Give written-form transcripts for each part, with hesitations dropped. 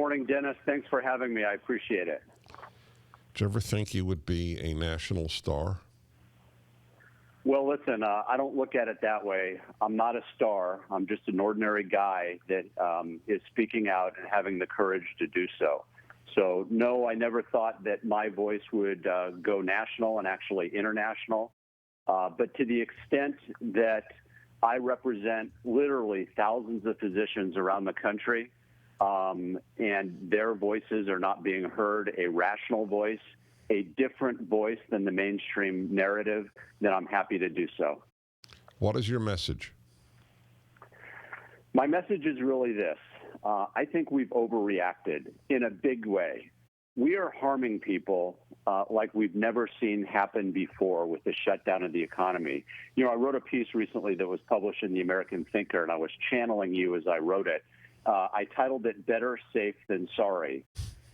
morning, Dennis. Thanks for having me. I appreciate it. Did you ever think you would be a national star? Well, listen, I don't look at it that way. I'm not a star. I'm just an ordinary guy that is speaking out and having the courage to do so. So, no, I never thought that my voice would go national and actually international. But to the extent that I represent literally thousands of physicians around the country, and their voices are not being heard, a rational voice, a different voice than the mainstream narrative, then I'm happy to do so. What is your message? My message is really this. I think we've overreacted in a big way. We are harming people like we've never seen happen before with the shutdown of the economy. You know, I wrote a piece recently that was published in the American Thinker, and I was channeling you as I wrote it. I titled it Better Safe Than Sorry.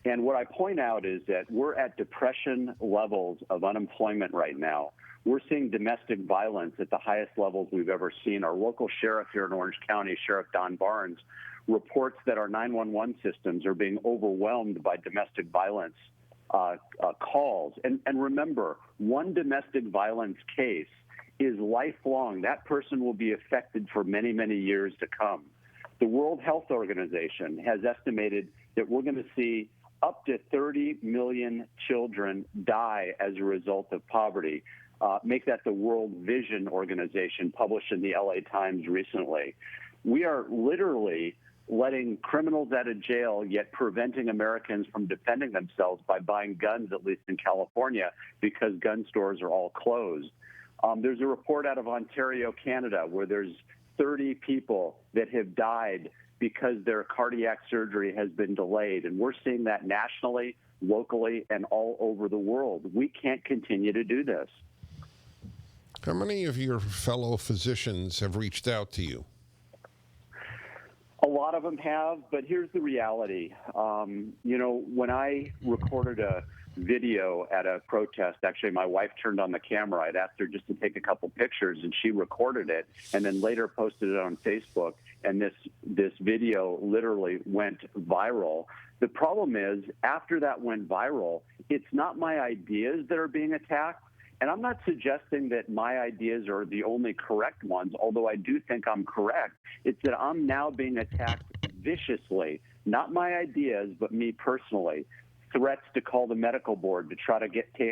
And what I point out is that we're at depression levels of unemployment right now. We're seeing domestic violence at the highest levels we've ever seen. Our local sheriff here in Orange County, Sheriff Don Barnes, reports that our 911 systems are being overwhelmed by domestic violence calls. And remember, one domestic violence case is lifelong. That person will be affected for many, many years to come. The World Health Organization has estimated that we're going to see up to 30 million children die as a result of poverty. Make that the World Vision Organization, published in the LA Times recently. We are literally letting criminals out of jail, yet preventing Americans from defending themselves by buying guns, at least in California, because gun stores are all closed. There's a report out of Ontario, Canada, where there's 30 people that have died because their cardiac surgery has been delayed. And we're seeing that nationally, locally, and all over the world. We can't continue to do this. How many of your fellow physicians have reached out to you? A lot of them have, but here's the reality. You know, when I recorded a video at a protest, actually my wife turned on the camera. I'd asked her just to take a couple pictures, and she recorded it and then later posted it on Facebook. And this video literally went viral. The problem is, after that went viral, it's not my ideas that are being attacked. And I'm not suggesting that my ideas are the only correct ones, although I do think I'm correct. It's that I'm now being attacked viciously, not my ideas, but me personally. Threats to call the medical board to try to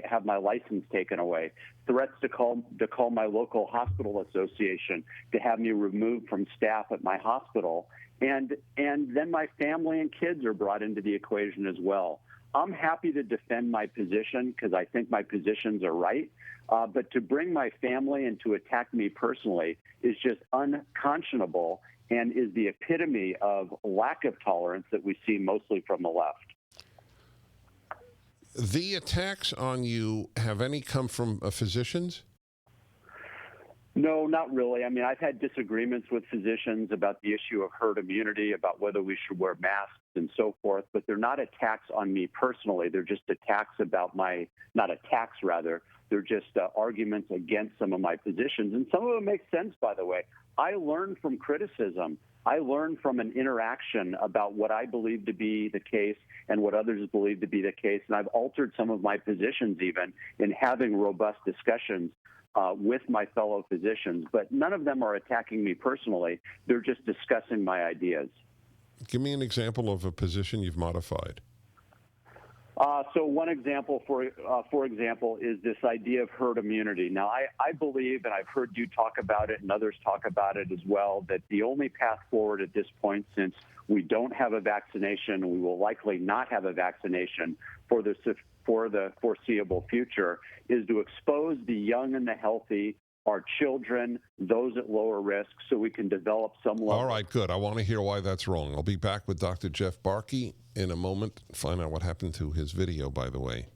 have my license taken away. Threats to call my local hospital association to have me removed from staff at my hospital. And then my family and kids are brought into the equation as well. I'm happy to defend my position because I think my positions are right. But to bring my family and to attack me personally is just unconscionable and is the epitome of lack of tolerance that we see mostly from the left. The attacks on you, have any come from physicians? No, not really. I mean, I've had disagreements with physicians about the issue of herd immunity, about whether we should wear masks and so forth, but they're not attacks on me personally. They're just attacks about not attacks rather, they're just arguments against some of my positions. And some of them make sense, by the way. I learn from criticism. I learn from an interaction about what I believe to be the case and what others believe to be the case. And I've altered some of my positions even in having robust discussions with my fellow physicians. But none of them are attacking me personally. They're just discussing my ideas. Give me an example of a position you've modified. So one example, for example, is this idea of herd immunity. Now, I believe, and I've heard you talk about it and others talk about it as well, that the only path forward at this point, since we don't have a vaccination, we will likely not have a vaccination for the foreseeable future, is to expose the young and the healthy, our children, those at lower risk, so we can develop some level. All right, good. I want to hear why that's wrong. I'll be back with Dr. Jeff Barke in a moment, find out what happened to his video, by the way.